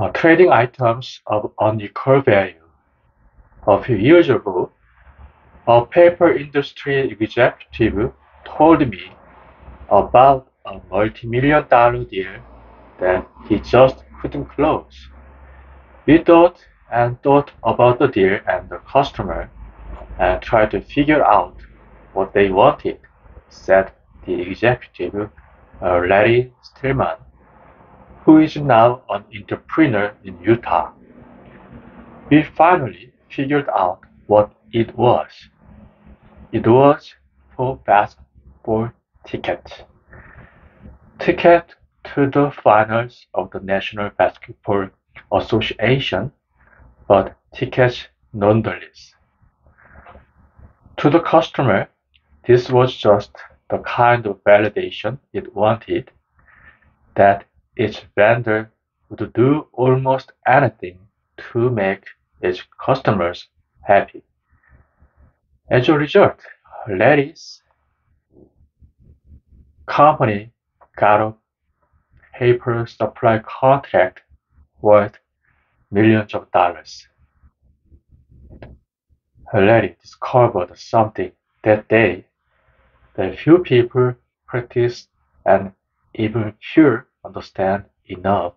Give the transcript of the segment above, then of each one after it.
Trading items of unequal value. A few years ago, a paper industry executive told me about a multi-million dollar deal that he just couldn't close. We thought and thought about the deal and the customer and tried to figure out what they wanted, said the executive, Larry Stillman, who is now an entrepreneur in Utah. We finally figured out what it was. It was for basketball tickets. Ticket to the finals of the National Basketball Association, but tickets nonetheless. To the customer, this was just the kind of validation it wanted, that its vendor would do almost anything to make its customers happy. As a result, Larry's company got a paper supply contract worth millions of dollars. Larry discovered something that day that few people practice and even fewer understand enough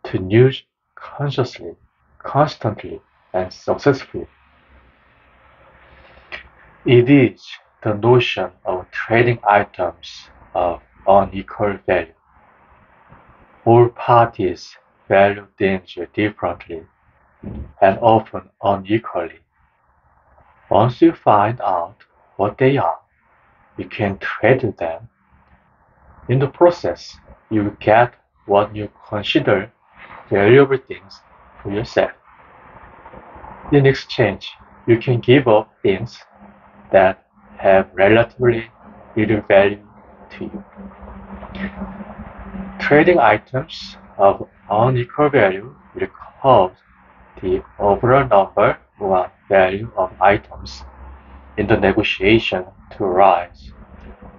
to use consciously, constantly, and successfully. It is the notion of trading items of unequal value. All parties value things differently and often unequally. Once you find out what they are, you can trade them. In the process, you get what you consider valuable things for yourself. In exchange, you can give up things that have relatively little value to you. Trading items of unequal value will cause the overall number or value of items in the negotiation to rise,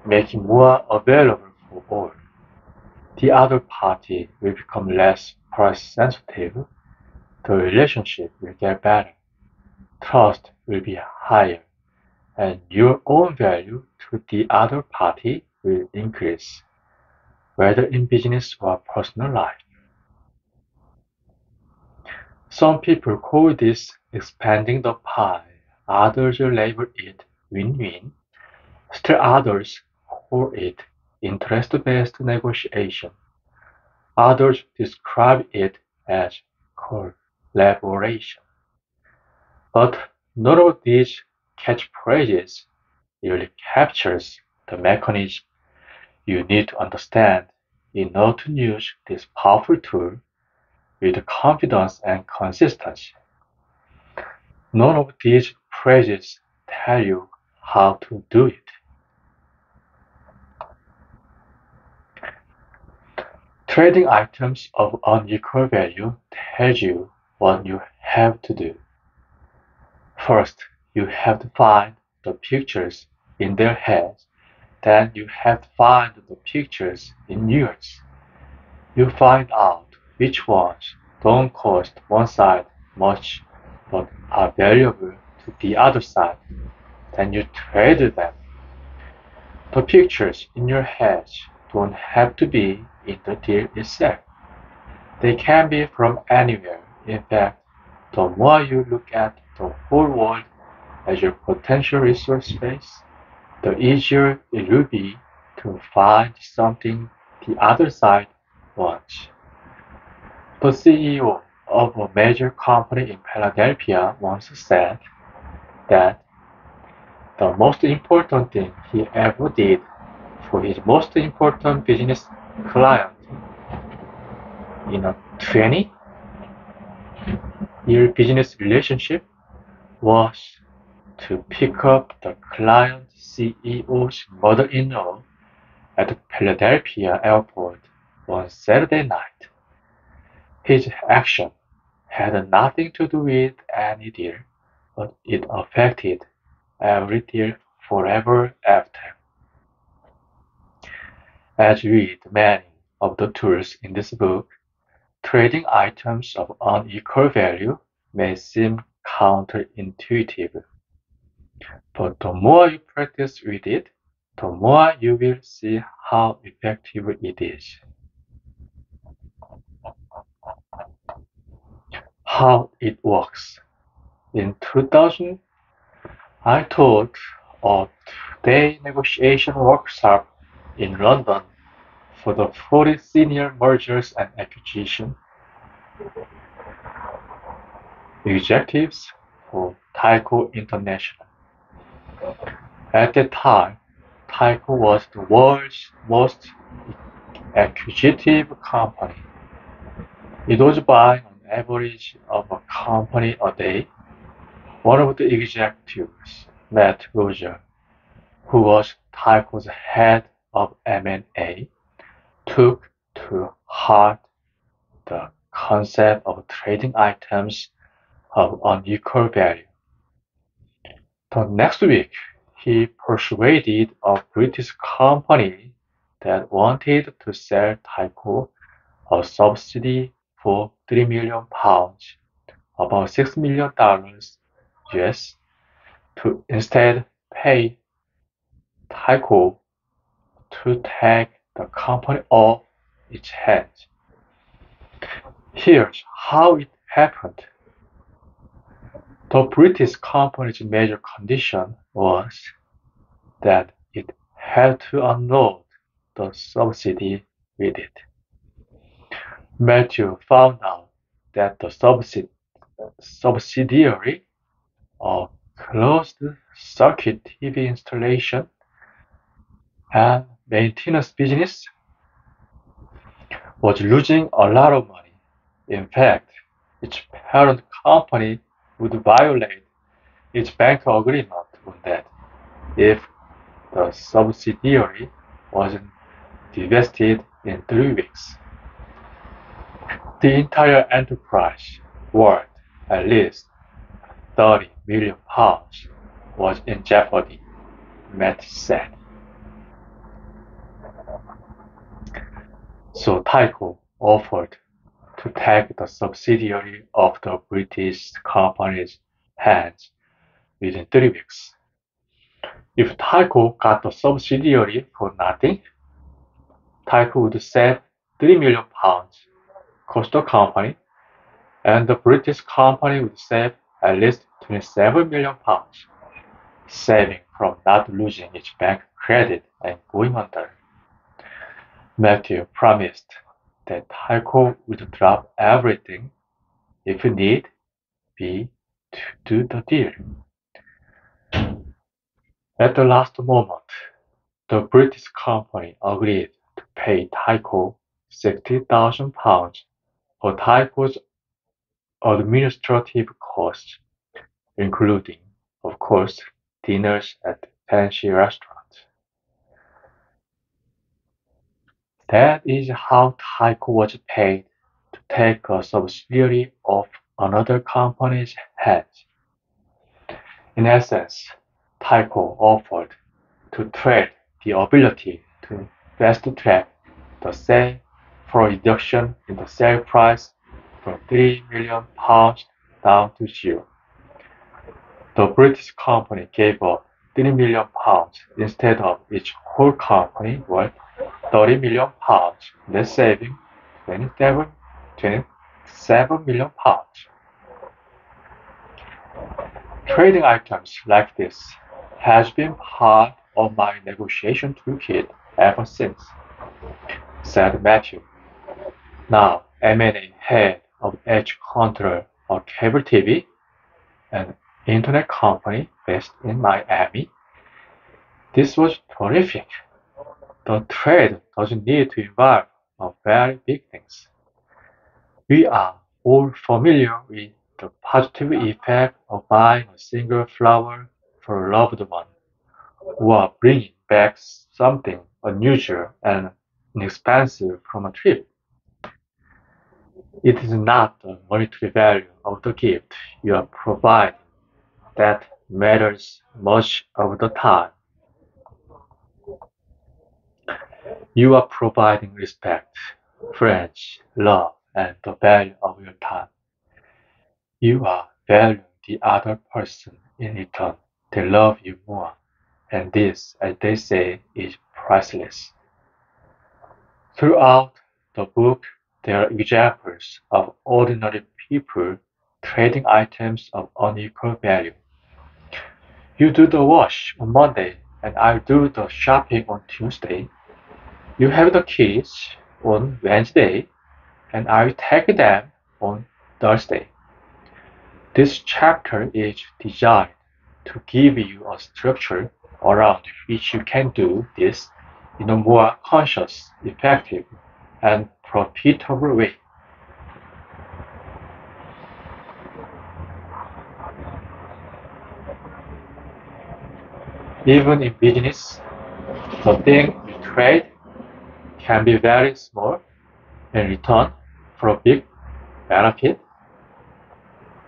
making more available for all. The other party will become less price sensitive, the relationship will get better, trust will be higher, and your own value to the other party will increase, whether in business or personal life. Some people call this expanding the pie, others label it win-win, still others call it interest-based negotiation. Others describe it as collaboration. But none of these catchphrases really captures the mechanism you need to understand in order to use this powerful tool with confidence and consistency. None of these phrases tell you how to do it. Trading items of unequal value tells you what you have to do. First, you have to find the pictures in their heads, then you have to find the pictures in yours. You find out which ones don't cost one side much but are valuable to the other side, then you trade them. The pictures in your head don't have to be in the deal itself. They can be from anywhere. In fact, the more you look at the whole world as your potential resource space, the easier it will be to find something the other side wants. The CEO of a major company in Philadelphia once said that the most important thing he ever did for his most important business client in a 20-year business relationship was to pick up the client CEO's mother-in-law at the Philadelphia airport on Saturday night. His action had nothing to do with any deal, but it affected every deal forever after. As with many of the tools in this book, Trading items of unequal value may seem counterintuitive, but the more you practice with it, the more you will see how effective it is. How it works. In 2000, I taught a two-day negotiation workshop in London for the 40 senior mergers and acquisition executives for Tyco International. At that time, Tyco was the world's most acquisitive company. It was buying an average of a company a day. One of the executives, Matt Roger, who was Tyco's head of M&A, took to heart the concept of trading items of unequal value. The next week, he persuaded a British company that wanted to sell Tyco a subsidy for £3 million, about $6 million US, to instead pay Tyco to take the company off its hands. Here's how it happened. The British company's major condition was that it had to unload the subsidy with it. Matthew found out that the subsidiary, a closed-circuit TV installation and maintenance business, was losing a lot of money. In fact, its parent company would violate its bank agreement on that if the subsidiary wasn't divested in 3 weeks. The entire enterprise, worth at least £30 million, was in jeopardy, Matt said. So Tyco offered to take the subsidiary off the British company's hands within 3 weeks. If Tyco got the subsidiary for nothing, Tyco would save £3 million, cost the company, and the British company would save at least £27 million, saving from not losing its bank credit and going under. Matthew promised that Tyco would drop everything if need be to do the deal. At the last moment, the British company agreed to pay Tyco £60,000 for Tyco's administrative costs, including, of course, dinners at fancy restaurants. That is how Tyco was paid to take a subsidiary off another company's hands. In essence, Tyco offered to trade the ability to fast-track the sale for a reduction in the sale price from £3 million down to zero. The British company gave up £3 million instead of its whole company worth £30 million, net saving £27 million. Trading items like this has been part of my negotiation toolkit ever since, said Matthew, now M&A head of Edge Control, a cable TV and internet company based in Miami. This was terrific. The trade doesn't need to involve very big things. We are all familiar with the positive effect of buying a single flower for a loved one, or bringing back something unusual and inexpensive from a trip. It is not the monetary value of the gift you are providing that matters much of the time. You are providing respect, friends, love, and the value of your time. You are valuing the other person in return. They love you more, and this, as they say, is priceless. Throughout the book, there are examples of ordinary people trading items of unequal value. You do the wash on Monday, and I do the shopping on Tuesday. You have the keys on Wednesday, and I take them on Thursday. This chapter is designed to give you a structure around which you can do this in a more conscious, effective, and profitable way. Even in business, the thing you trade can be very small in return for a big benefit.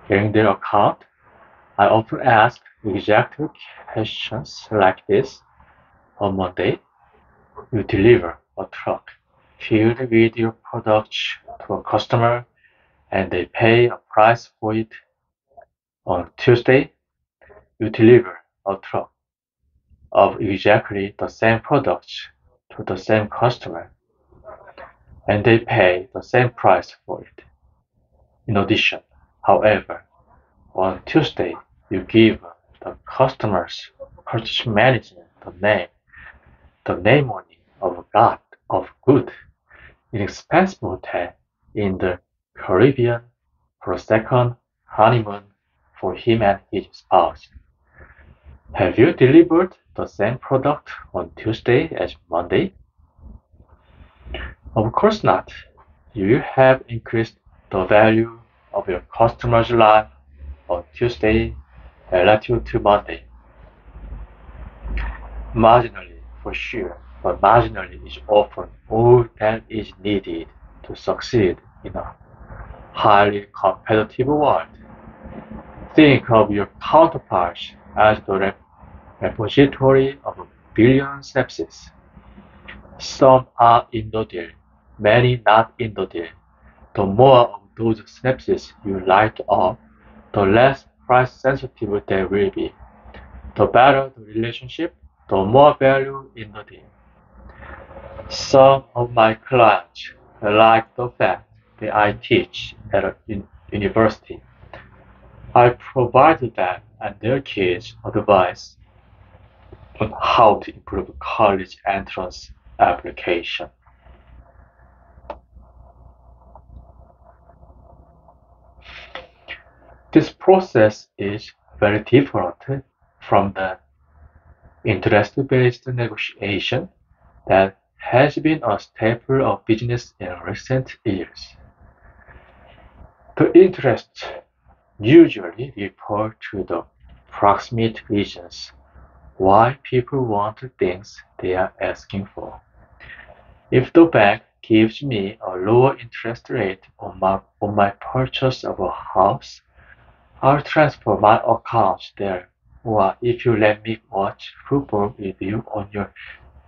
In their account, I often ask exact questions like this. On Monday, you deliver a truck filled with your products to a customer and they pay a price for it. On Tuesday, you deliver a truck of exactly the same products to the same customer and they pay the same price for it. In addition, however, on Tuesday, you give the customer's purchase manager the name only of good, inexpensive hotel in the Caribbean for a second honeymoon for him and his spouse. Have you delivered the same product on Tuesday as Monday? Of course not. You have increased the value of your customer's life on Tuesday relative to Monday. Marginally, for sure, but marginally is often all that is needed to succeed in a highly competitive world. Think of your counterparts as the repository of a billion sepsis. Some are in the deal, many not in the deal. The more of those sepsis you light up, the less price sensitive they will be. The better the relationship, the more value in the deal. Some of my clients like the fact that I teach at a university. I provide them and their kids advice on how to improve college entrance application. This process is very different from the interest-based negotiation that has been a staple of business in recent years. The interests usually refer to the proximate reasons why people want the things they are asking for. If the bank gives me a lower interest rate on my purchase of a house, I'll transfer my account there. Or if you let me watch football with you on your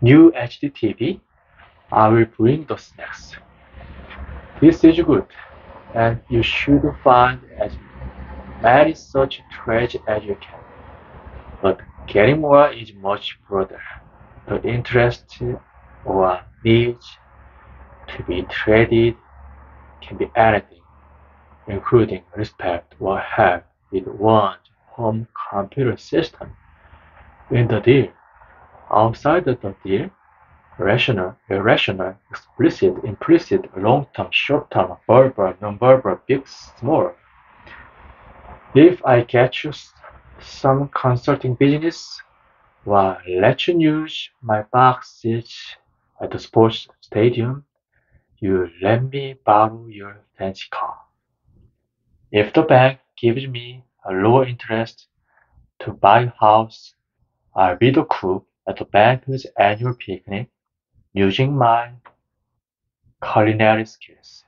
new HD TV, I will bring the snacks. This is good, and you should find as many such trades as you can. But getting more is much broader. The interest or needs to be traded can be anything, including respect or help with one's home computer system. In the deal, outside of the deal, rational, irrational, explicit, implicit, long-term, short-term, verbal, non-verbal, big, small. If I get you some consulting business, well, let you use my box seats at the sports stadium, you let me borrow your fancy car. If the bank gives me a lower interest to buy a house, I'll be the cook at the bank's annual picnic using my culinary skills.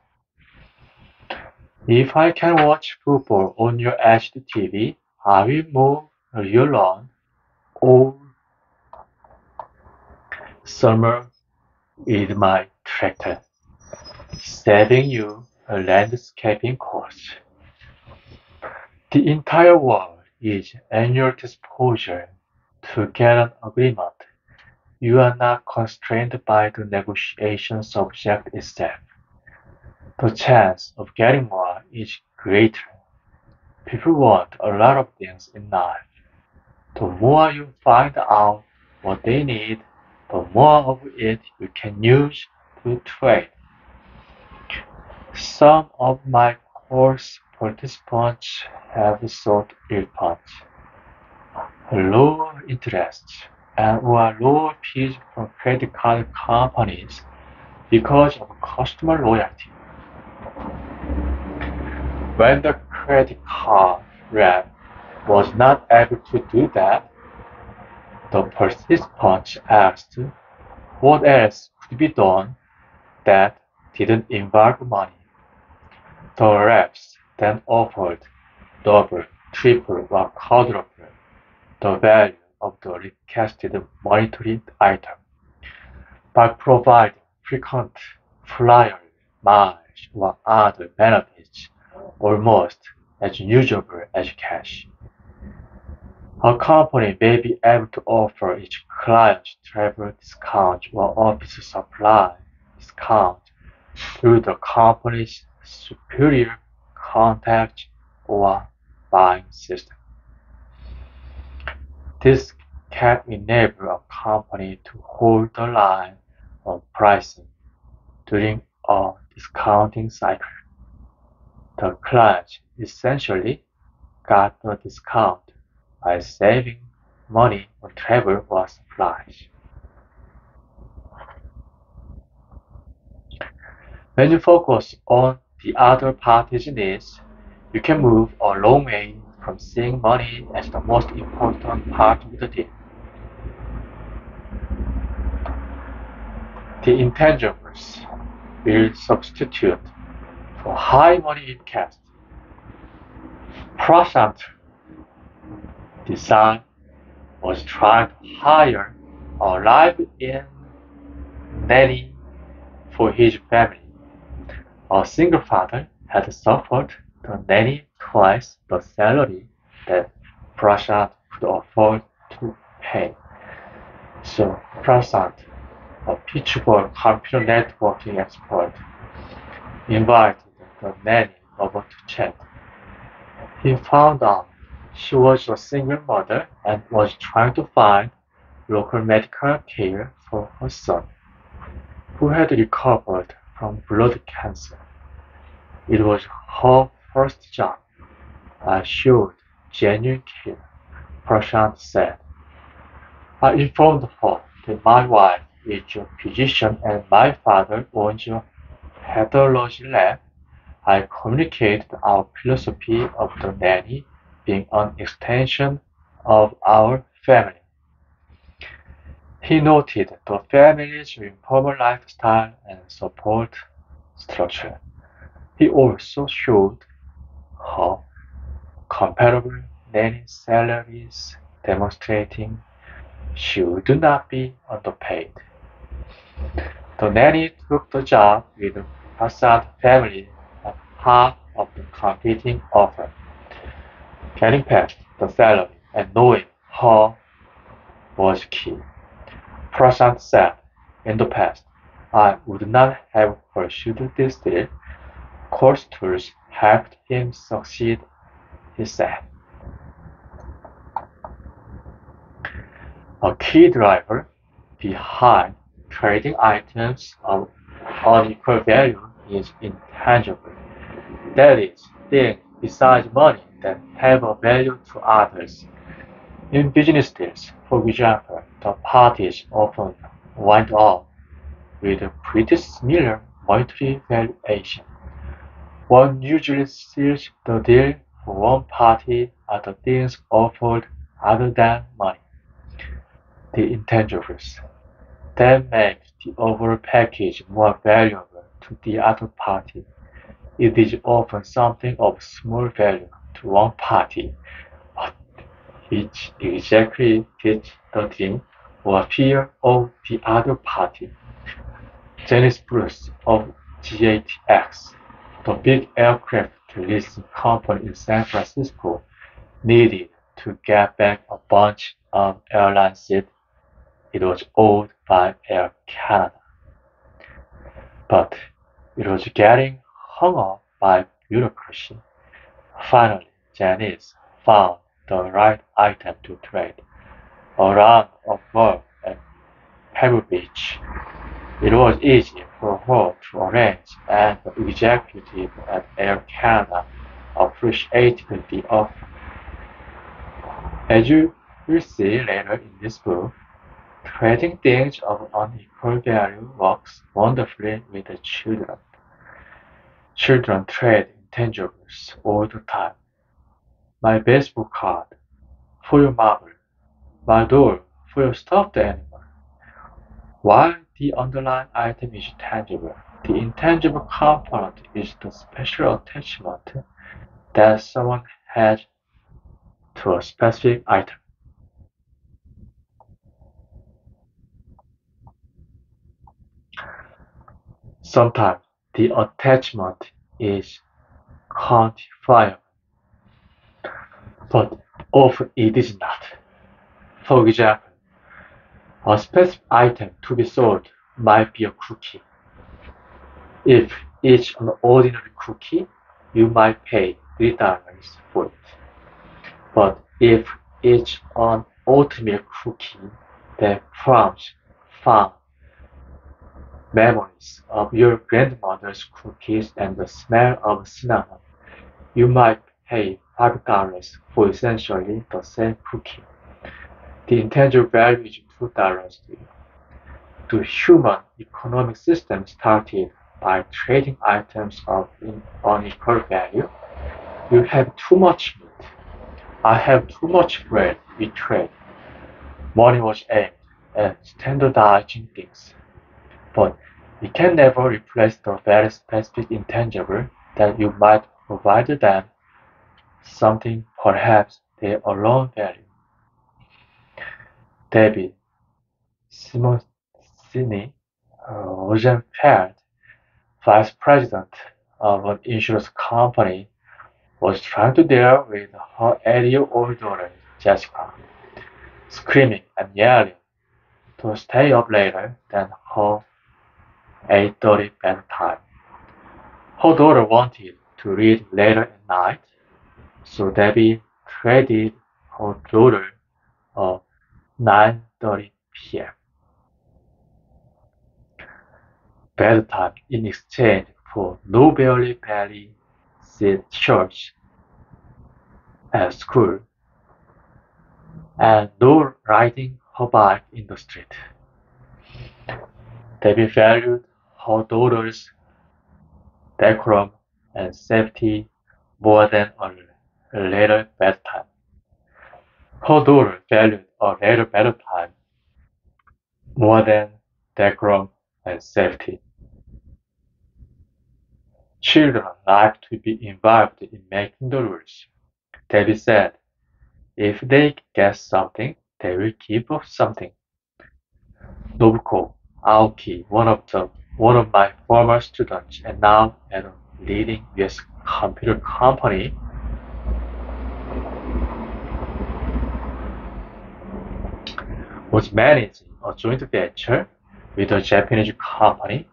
If I can watch football on your HD TV, I will mow your lawn all summer with my tractor, saving you a landscaping course. The entire world is annual disclosure to get an agreement. You are not constrained by the negotiation subject itself. The chance of getting more is greater. People want a lot of things in life. The more you find out what they need, the more of it you can use to trade. Some of my course participants have sought refunds, lower interest, and/or lower fees from credit card companies because of customer loyalty. When the credit card rep was not able to do that, the participants asked what else could be done that didn't involve money. The reps then offered double, triple, or quadruple the value of the requested monetary item by providing frequent flyer miles or other benefits almost as usable as cash. A company may be able to offer its clients travel discounts or office supply discounts through the company's superior contact or buying system. This can enable a company to hold the line on pricing during a discounting cycle. The client essentially got a discount by saving money on travel or supplies. When you focus on the other party's needs, you can move a long way from seeing money as the most important part of the deal. The intangibles will substitute for high money interest. Prashant design was trying to hire a live-in nanny for his family. A single father had suffered the nanny twice the salary that Prashant could afford to pay. So Prashant, a Pittsburgh computer networking expert, invited the nanny over to chat. He found out she was a single mother and was trying to find local medical care for her son, who had recovered from blood cancer. It was her first job. I showed genuine care, Prashant said. I informed her that my wife is a physician and my father owns a pathology lab. I communicated our philosophy of the nanny being an extension of our family. He noted the family's informal lifestyle and support structure. He also showed her comparable nanny salaries, demonstrating she would not be underpaid. The nanny took the job with the Prasad family at half of the competing offer. Getting past the salary and knowing her was key. Prasad said, in the past, I would not have pursued this deal. Course tools helped him succeed, he said. A key driver behind trading items of unequal value is intangible. That is, things besides money that have a value to others. In business deals, for example, the parties often wind up with a pretty similar monetary valuation. One usually seals the deal for one party are the things offered other than money, the intangibles, that make the overall package more valuable to the other party. It is often something of small value to one party, but which exactly fits the dream or fear of the other party. Janice Bruce of GATX The big aircraft leasing company in San Francisco needed to get back a bunch of airline seats it was owned by Air Canada. But it was getting hung up by bureaucracy. Finally, Janice found the right item to trade, a round of golf at Pebble Beach. It was easy for her to arrange, and the executive at Air Canada appreciated the offer. As you will see later in this book, trading things of unequal value works wonderfully with the children. Children trade intangibles all the time. My baseball card for your marble, my doll for your stuffed animal. While the underlying item is tangible, the intangible component is the special attachment that someone has to a specific item. Sometimes the attachment is quantifiable, but often it is not. For example, a specific item to be sold might be a cookie. If it's an ordinary cookie, you might pay $3 for it. But if it's an oatmeal cookie that prompts fond memories of your grandmother's cookies and the smell of cinnamon, you might pay $5 for essentially the same cookie. The intangible value is $2 to you. The human economic system started by trading items of unequal value. You have too much meat. I have too much bread. We trade. Money was aimed at standardizing things, but it can never replace the very specific intangible that you might provide them, something perhaps they alone value. David Simoncini Rosenfeld, vice president of an insurance company, was trying to deal with her 80-year-old daughter, Jessica, screaming and yelling to stay up later than her 8:30 bedtime. Her daughter wanted to read later at night, so Debbie traded her daughter a 9:30 p.m. bedtime in exchange for no barely barely seat church at school and no riding her bike in the street. Debbie valued her daughter's decorum and safety more than a later bedtime. Her daughter valued a later bedtime more than decorum and safety. Children like to be involved in making the rules. Debbie said, if they get something, they will give up something. Nobuko Aoki, one of my former students and now at a leading US computer company, was managing a joint venture with a Japanese company.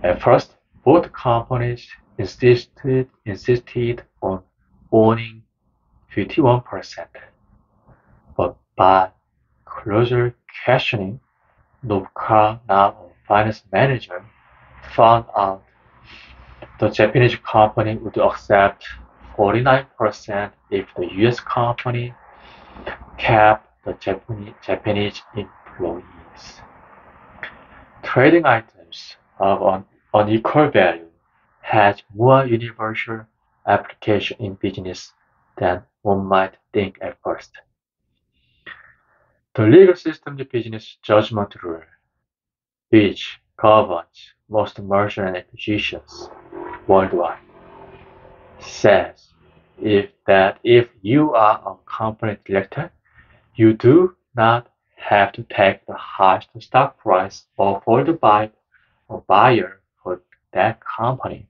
At first, both companies insisted on owning 51%, but by closer questioning, Nobuka, now a finance manager, found out the Japanese company would accept 49% if the US company kept the Japanese employees. Trading items of unequal value has more universal application in business than one might think at first. The legal system's business judgment rule, which governs most mergers and acquisitions worldwide, says that if you are a company director, you do not have to take the highest stock price offered by a buyer for that company.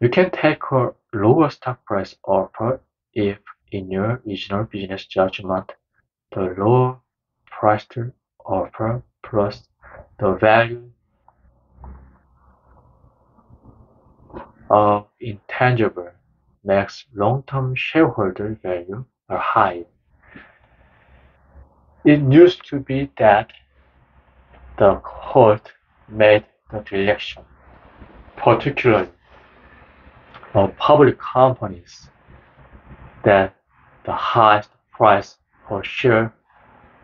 You can take a lower stock price offer if, in your regional business judgment, the lower priced offer plus the value of intangible makes long-term shareholder value high. It used to be that the court made the election, particularly of public companies, that the highest price per share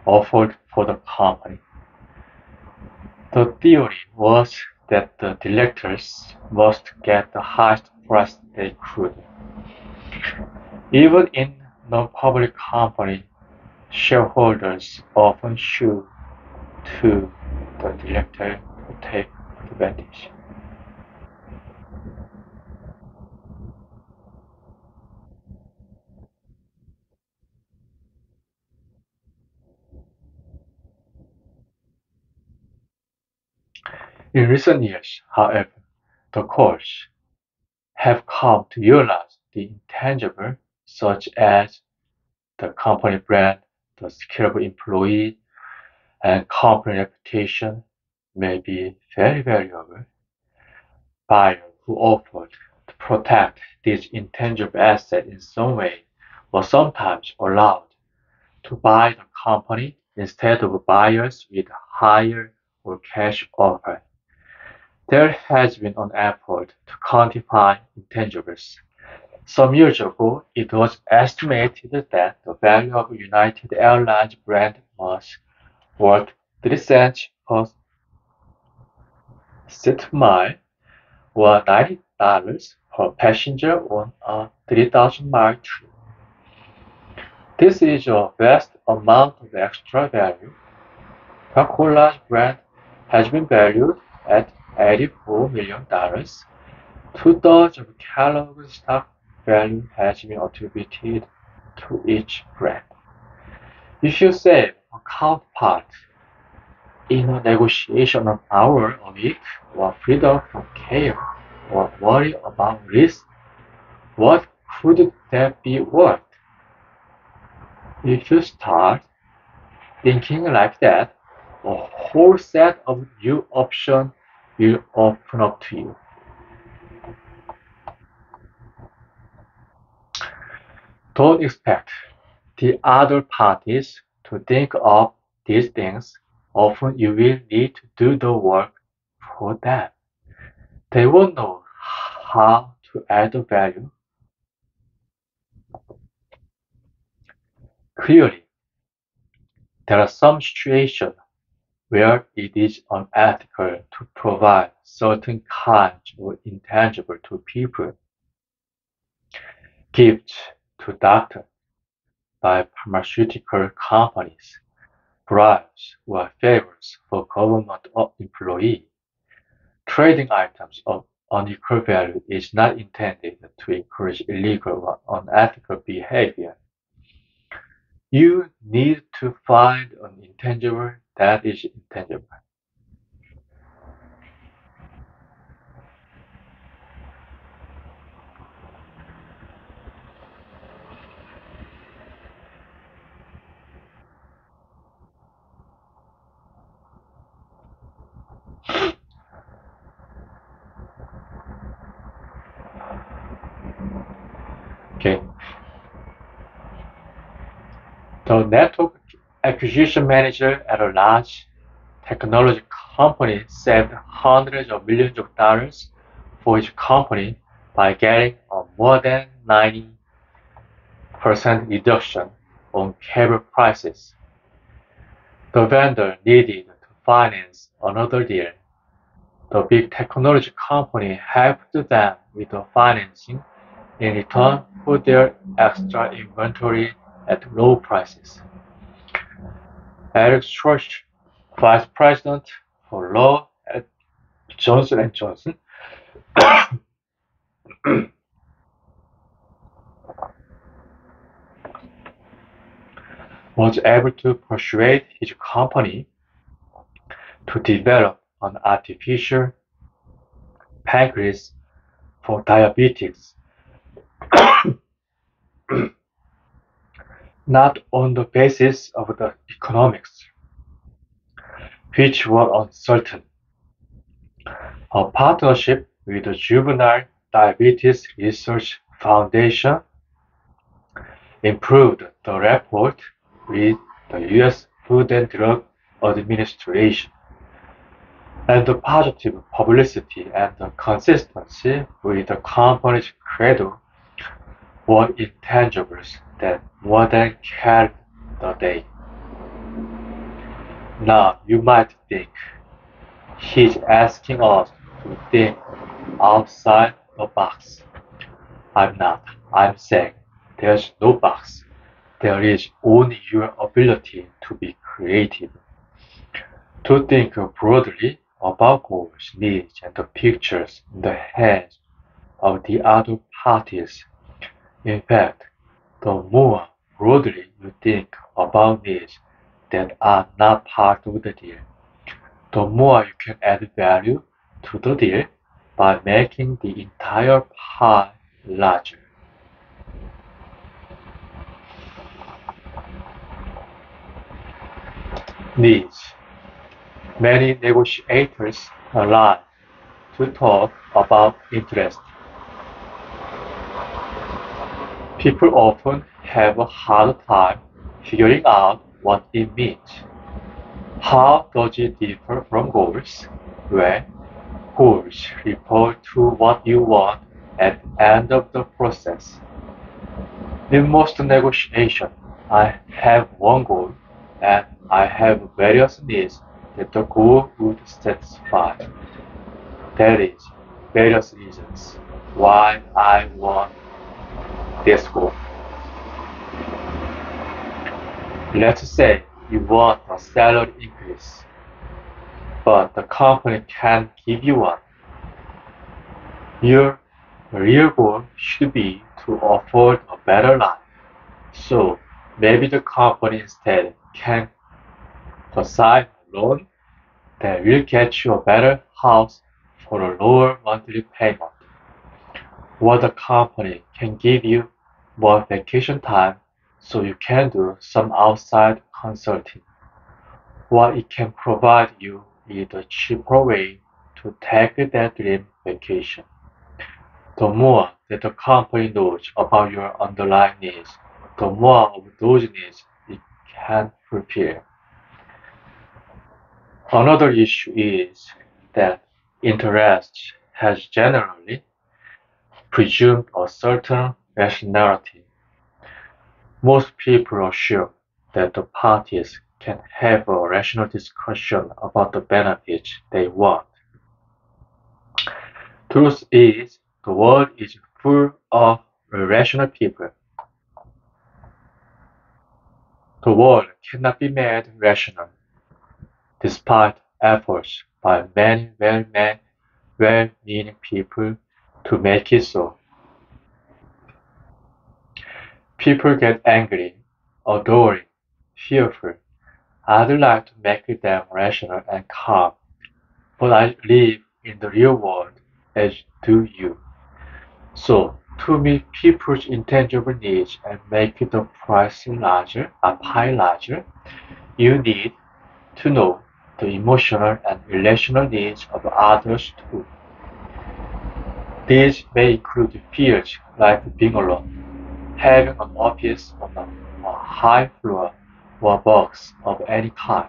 offered for the company. The theory was that the directors must get the highest price they could. Even in non-public company, shareholders often sue to the director to take advantage. In recent years, however, the courts have come to realize the intangible, such as the company brand, the skill of employee, and company reputation, may be very valuable. Buyers who offered to protect these intangible assets in some way were sometimes allowed to buy the company instead of buyers with higher or cash offer. There has been an effort to quantify intangibles. Some years ago, it was estimated that the value of United Airlines brand was worth 3 cents per seat mile or $90 per passenger on a 3,000-mile trip. This is a vast amount of extra value. Coca-Cola's brand has been valued at $84 million. Two-thirds of Kellogg's stock value has been attributed to each brand. If you save a counterpart in a negotiation an hour a week, or freedom from care, or worry about risk, what could that be worth? If you start thinking like that, a whole set of new options will open up to you. Don't expect the other parties to think of these things. Often you will need to do the work for them. They won't know how to add value. Clearly, there are some situations where it is unethical to provide certain kinds of intangible to people. Gifts to doctors by pharmaceutical companies, bribes or favors for government employees. Trading items of unequal value is not intended to encourage illegal or unethical behavior. You need to find an intangible that is intangible. Okay. The network acquisition manager at a large technology company saved hundreds of millions of dollars for his company by getting a more than 90% reduction on cable prices. The vendor needed to finance another deal. The big technology company helped them with the financing in return for their extra inventory at low prices. Eric Schwartz, vice president for law at Johnson and Johnson, was able to persuade his company to develop an artificial pancreas for diabetes, not on the basis of the economics, which were uncertain. A partnership with the Juvenile Diabetes Research Foundation improved the rapport with the U.S. Food and Drug Administration, and the positive publicity and the consistency with the company's credo were intangibles that more than carried the day. Now you might think he's asking us to think outside the box. I'm not. I'm saying there's no box. There is only your ability to be creative, to think broadly about goals, needs, and the pictures in the heads of the other parties. In fact, the more broadly you think about needs that are not part of the deal, the more you can add value to the deal by making the entire pie larger. Needs. Many negotiators lie to talk about interest. People often have a hard time figuring out what it means. How does it differ from goals? Well, goals refer to what you want at the end of the process. In most negotiations, I have one goal and I have various needs that the goal would satisfy. That is, various reasons why I want this goal. Let's say you want a salary increase, but the company can't give you one. Your real goal should be to afford a better life. So maybe the company instead can consign a loan that will get you a better house for a lower monthly payment. Or the company can give you more vacation time so you can do some outside consulting. Or it can provide you with a cheaper way to take that dream vacation. The more that the company knows about your underlying needs, the more of those needs it can fulfill. Another issue is that interest has generally presumed a certain rationality. Most people assume that the parties can have a rational discussion about the benefits they want. Truth is, the world is full of irrational people. The world cannot be made rational, despite efforts by many well-meaning people to make it so. People get angry, adoring, fearful. I'd like to make them rational and calm, but I live in the real world, as do you. So, to meet people's intangible needs and make the pie larger, you need to know the emotional and relational needs of others too. These may include fears like being alone, having an office on a high floor, or bugs of any kind.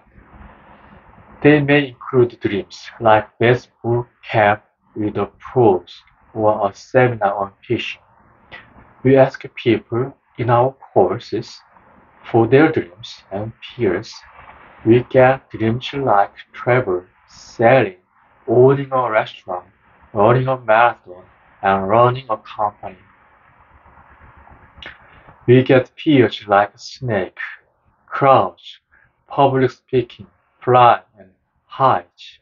They may include dreams like baseball camp with the pros or a seminar on fishing. We ask people in our courses for their dreams and fears. We get dreams like travel, sailing, owning a restaurant, running a marathon, and running a company. We get fears like snake, crowds, public speaking, flying, and heights.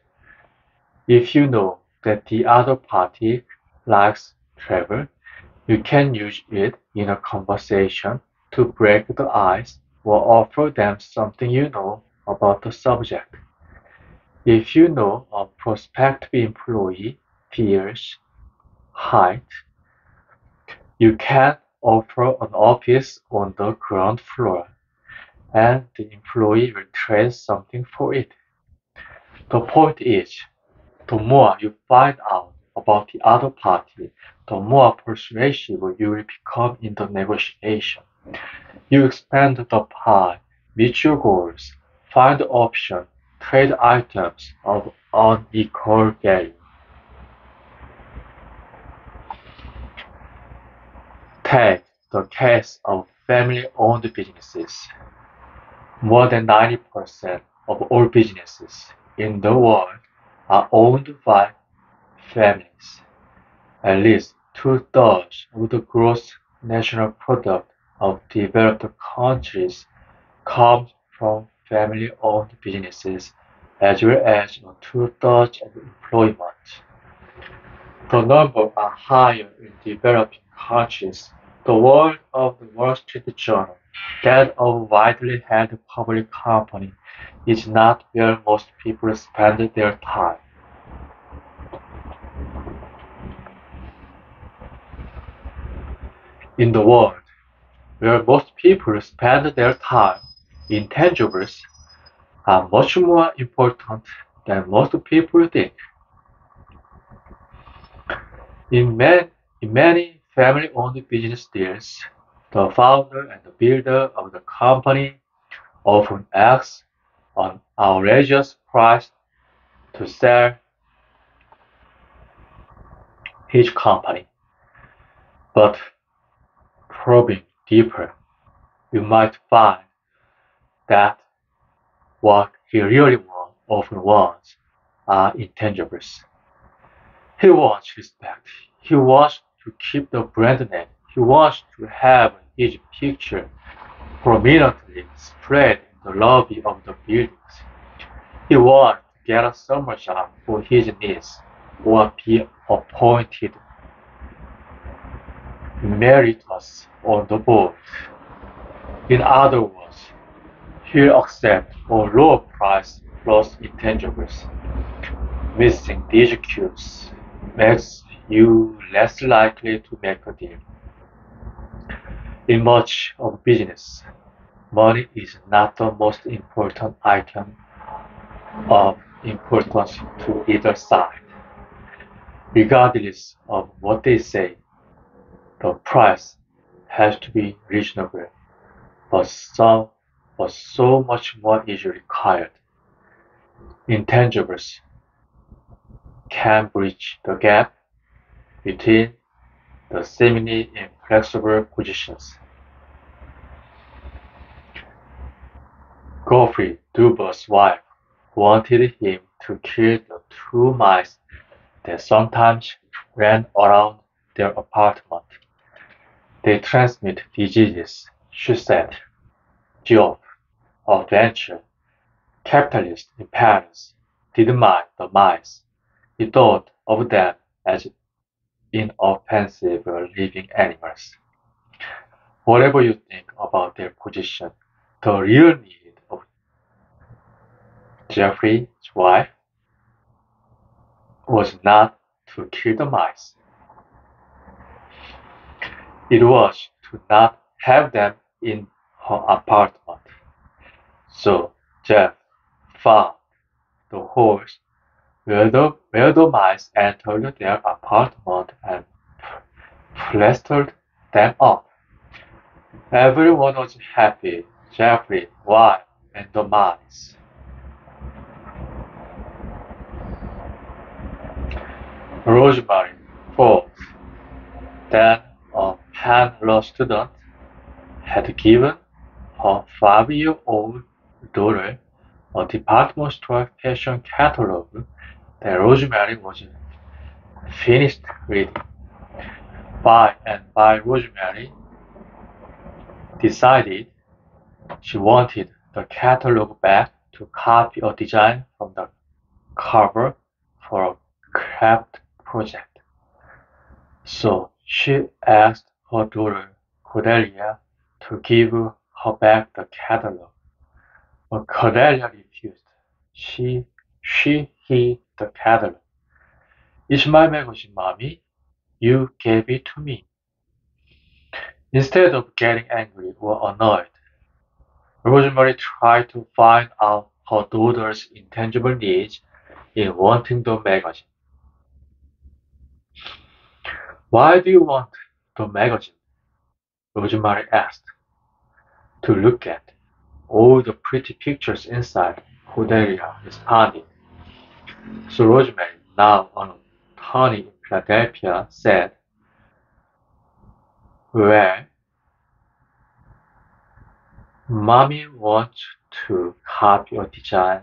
If you know that the other party likes travel, you can use it in a conversation to break the ice or offer them something you know about the subject. If you know a prospective employee fears height, you can offer an office on the ground floor, and the employee will trade something for it. The point is, the more you find out about the other party, the more persuasive you will become in the negotiation. You expand the pie, meet your goals, find options, trade items of unequal value. Take the case of family-owned businesses. More than 90% of all businesses in the world are owned by families. At least two-thirds of the gross national product of developed countries comes from family-owned businesses, as well as two-thirds of employment. The numbers are higher in developing countries. The word of the Wall Street Journal, that of a widely held public company, is not where most people spend their time. In the world where most people spend their time, intangibles are much more important than most people think. In many family-owned business deals, the founder and the builder of the company often asks an outrageous price to sell his company. But probing deeper, you might find that what he really often wants are intangibles. He wants respect. He wants to keep the brand name. He wants to have his picture prominently spread in the lobby of the buildings. He wants to get a summer job for his niece or be appointed emeritus on the board. In other words, he'll accept a low price plus intangibles. Missing these cues makes you less likely to make a deal. In much of business, money is not the most important item of importance to either side. Regardless of what they say, the price has to be reasonable, but so much more is required. Intangibles can bridge the gap between the seemingly inflexible positions. Geoffrey Dubois' wife wanted him to kill the two mice that sometimes ran around their apartment. They transmit diseases, she said. Geoff, a venture capitalist in Paris, didn't mind the mice. He thought of them as inoffensive living animals. Whatever you think about their position, the real need of Geoffrey's wife was not to kill the mice. It was to not have them in her apartment. So Jeff found the holes where the mice entered their apartment and plastered them up. Everyone was happy, Jeffrey, wife, and the mice. Rosemary thought then a Penn law student had given her 5-year-old daughter a department store fashion catalog that Rosemary was finished reading. By and by, Rosemary decided she wanted the catalog back to copy a design from the cover for a craft project. So she asked her daughter Cordelia to give her back the catalog. But Cordelia refused. She hid the catalog. It's my magazine, mommy. you gave it to me. Instead of getting angry or annoyed, Rosemary tried to find out her daughter's intangible needs in wanting the magazine. Why do you want the magazine? Rosemary asked. To look at all the pretty pictures inside, Cordelia responded. So Rosemary, now an attorney in Philadelphia, said, well, Mommy wants to copy a design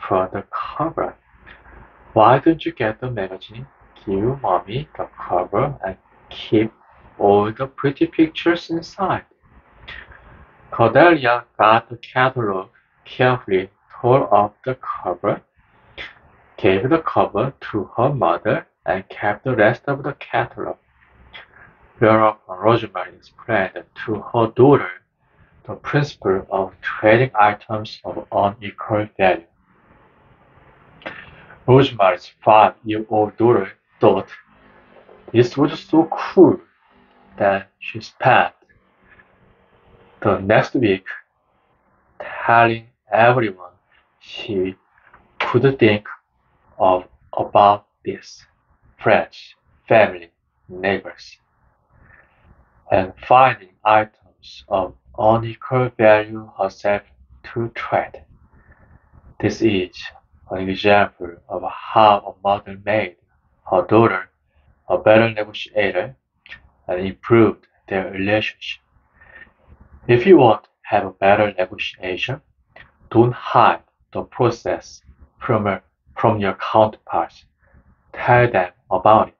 for the cover. Why don't you get the magazine, give Mommy the cover, and keep all the pretty pictures inside? Cordelia got the catalog, carefully tore off the cover, gave the cover to her mother, and kept the rest of the catalog. Whereupon Rosemary explained to her daughter the principle of trading items of unequal value. Rosemary's 5-year-old daughter thought this was so cool that she spent the next week telling everyone she could think of about this, friends, family, neighbors, and finding items of unequal value herself to trade. This is an example of how a mother made her daughter a better negotiator and improved their relationship. If you want to have a better negotiation, don't hide the process from your counterparts. Tell them about it.